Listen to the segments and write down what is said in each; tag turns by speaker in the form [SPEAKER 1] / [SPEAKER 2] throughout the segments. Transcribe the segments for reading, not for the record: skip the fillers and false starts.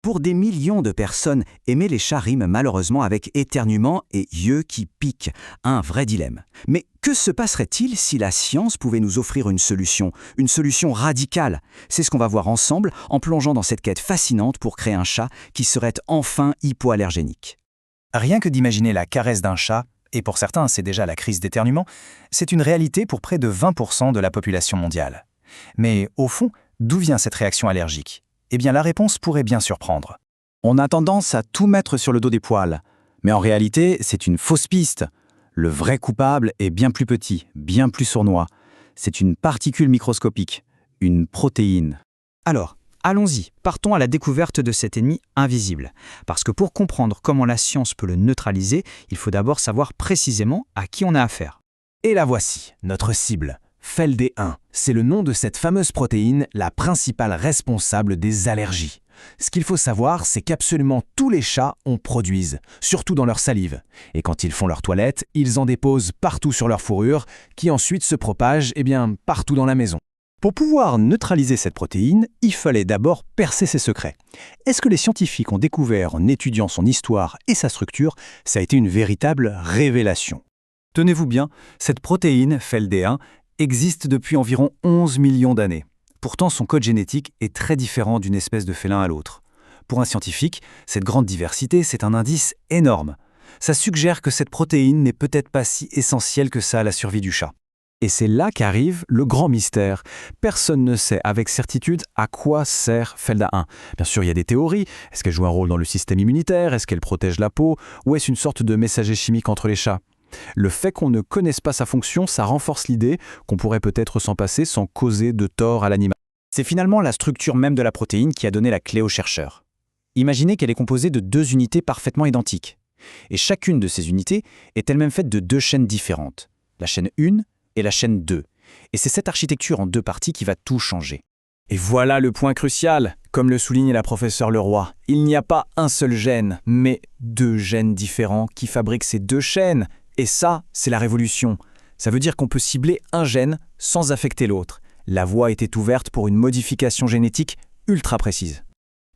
[SPEAKER 1] Pour des millions de personnes, aimer les chats rime malheureusement avec éternuement et yeux qui piquent. Un vrai dilemme. Mais que se passerait-il si la science pouvait nous offrir une solution radicale? C'est ce qu'on va voir ensemble en plongeant dans cette quête fascinante pour créer un chat qui serait enfin hypoallergénique.
[SPEAKER 2] Rien que d'imaginer la caresse d'un chat, et pour certains c'est déjà la crise d'éternuement, c'est une réalité pour près de 20% de la population mondiale. Mais au fond, d'où vient cette réaction allergique? Eh bien la réponse pourrait bien surprendre.
[SPEAKER 3] On a tendance à tout mettre sur le dos des poils. Mais en réalité, c'est une fausse piste. Le vrai coupable est bien plus petit, bien plus sournois. C'est une particule microscopique, une protéine.
[SPEAKER 4] Alors, allons-y, partons à la découverte de cet ennemi invisible. Parce que pour comprendre comment la science peut le neutraliser, il faut d'abord savoir précisément à qui on a affaire.
[SPEAKER 5] Et la voici, notre cible. FeLD1, c'est le nom de cette fameuse protéine, la principale responsable des allergies. Ce qu'il faut savoir, c'est qu'absolument tous les chats en produisent, surtout dans leur salive. Et quand ils font leur toilette, ils en déposent partout sur leur fourrure, qui ensuite se propage partout dans la maison.
[SPEAKER 3] Pour pouvoir neutraliser cette protéine, il fallait d'abord percer ses secrets. Et ce que les scientifiques ont découvert en étudiant son histoire et sa structure, ça a été une véritable révélation. Tenez-vous bien, cette protéine, FeLD1, existe depuis environ 11 millions d'années. Pourtant, son code génétique est très différent d'une espèce de félin à l'autre. Pour un scientifique, cette grande diversité, c'est un indice énorme. Ça suggère que cette protéine n'est peut-être pas si essentielle que ça à la survie du chat.
[SPEAKER 6] Et c'est là qu'arrive le grand mystère. Personne ne sait avec certitude à quoi sert FeLD1. Bien sûr, il y a des théories. Est-ce qu'elle joue un rôle dans le système immunitaire? Est-ce qu'elle protège la peau? Ou est-ce une sorte de messager chimique entre les chats? Le fait qu'on ne connaisse pas sa fonction, ça renforce l'idée qu'on pourrait peut-être s'en passer sans causer de tort à l'animal.
[SPEAKER 2] C'est finalement la structure même de la protéine qui a donné la clé aux chercheurs. Imaginez qu'elle est composée de 2 unités parfaitement identiques. Et chacune de ces unités est elle-même faite de 2 chaînes différentes, la chaîne 1 et la chaîne 2. Et c'est cette architecture en 2 parties qui va tout changer.
[SPEAKER 6] Et voilà le point crucial. Comme le souligne la professeure Leroy, il n'y a pas un seul gène, mais 2 gènes différents qui fabriquent ces 2 chaînes. Et ça, c'est la révolution. Ça veut dire qu'on peut cibler un gène sans affecter l'autre. La voie était ouverte pour une modification génétique ultra précise.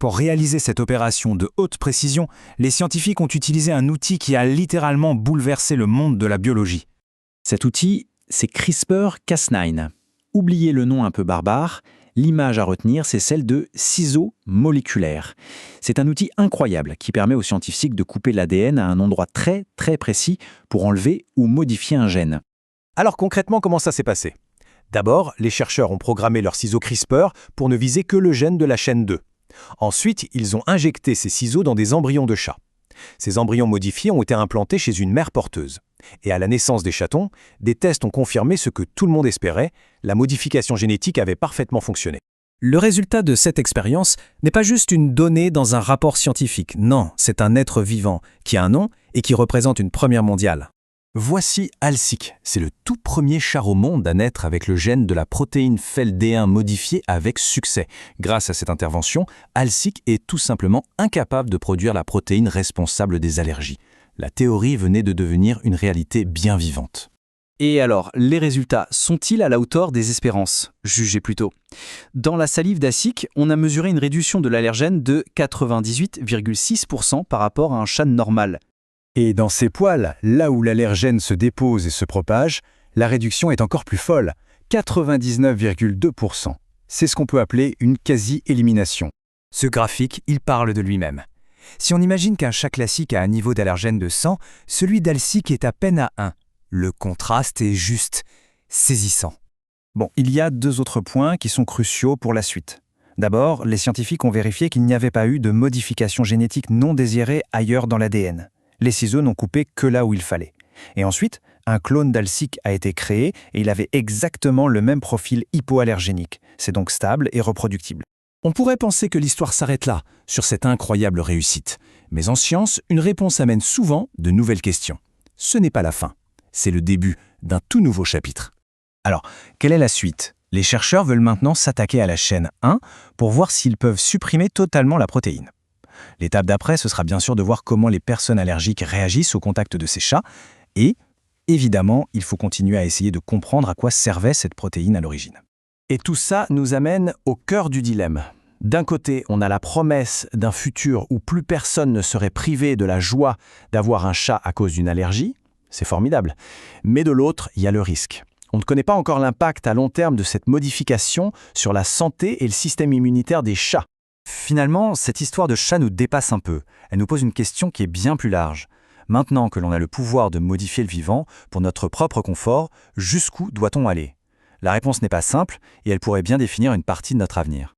[SPEAKER 2] Pour réaliser cette opération de haute précision, les scientifiques ont utilisé un outil qui a littéralement bouleversé le monde de la biologie.
[SPEAKER 3] Cet outil, c'est CRISPR-Cas9. Oubliez le nom un peu barbare, l'image à retenir, c'est celle de ciseaux moléculaires. C'est un outil incroyable qui permet aux scientifiques de couper l'ADN à un endroit très très précis pour enlever ou modifier un gène.
[SPEAKER 5] Alors concrètement, comment ça s'est passé? D'abord, les chercheurs ont programmé leurs ciseaux CRISPR pour ne viser que le gène de la chaîne 2. Ensuite, ils ont injecté ces ciseaux dans des embryons de chats. Ces embryons modifiés ont été implantés chez une mère porteuse. Et à la naissance des chatons, des tests ont confirmé ce que tout le monde espérait, la modification génétique avait parfaitement fonctionné.
[SPEAKER 7] Le résultat de cette expérience n'est pas juste une donnée dans un rapport scientifique. Non, c'est un être vivant qui a un nom et qui représente une première mondiale.
[SPEAKER 5] Voici Alsic, c'est le tout premier chat au monde à naître avec le gène de la protéine FeLD1 modifié avec succès. Grâce à cette intervention, Alsic est tout simplement incapable de produire la protéine responsable des allergies. La théorie venait de devenir une réalité bien vivante.
[SPEAKER 4] Et alors, les résultats sont-ils à la hauteur des espérances? Jugez plutôt. Dans la salive d'Alsic, on a mesuré une réduction de l'allergène de 98,6% par rapport à un chat normal.
[SPEAKER 2] Et dans ces poils, là où l'allergène se dépose et se propage, la réduction est encore plus folle, 99,2%. C'est ce qu'on peut appeler une quasi-élimination. Ce graphique, il parle de lui-même. Si on imagine qu'un chat classique a un niveau d'allergène de 100, celui d'Alsic est à peine à 1. Le contraste est juste saisissant. Bon, il y a 2 autres points qui sont cruciaux pour la suite. D'abord, les scientifiques ont vérifié qu'il n'y avait pas eu de modification génétique non désirée ailleurs dans l'ADN. Les ciseaux n'ont coupé que là où il fallait. Et ensuite, un clone d'Alsic a été créé et il avait exactement le même profil hypoallergénique. C'est donc stable et reproductible.
[SPEAKER 5] On pourrait penser que l'histoire s'arrête là, sur cette incroyable réussite. Mais en science, une réponse amène souvent de nouvelles questions. Ce n'est pas la fin. C'est le début d'un tout nouveau chapitre.
[SPEAKER 2] Alors, quelle est la suite? Les chercheurs veulent maintenant s'attaquer à la chaîne 1 pour voir s'ils peuvent supprimer totalement la protéine. L'étape d'après, ce sera bien sûr de voir comment les personnes allergiques réagissent au contact de ces chats et, évidemment, il faut continuer à essayer de comprendre à quoi servait cette protéine à l'origine.
[SPEAKER 6] Et tout ça nous amène au cœur du dilemme.
[SPEAKER 3] D'un côté, on a la promesse d'un futur où plus personne ne serait privé de la joie d'avoir un chat à cause d'une allergie. C'est formidable. Mais de l'autre, il y a le risque. On ne connaît pas encore l'impact à long terme de cette modification sur la santé et le système immunitaire des chats.
[SPEAKER 2] Finalement, cette histoire de chat nous dépasse un peu. Elle nous pose une question qui est bien plus large. Maintenant que l'on a le pouvoir de modifier le vivant pour notre propre confort, jusqu'où doit-on aller ? La réponse n'est pas simple et elle pourrait bien définir une partie de notre avenir.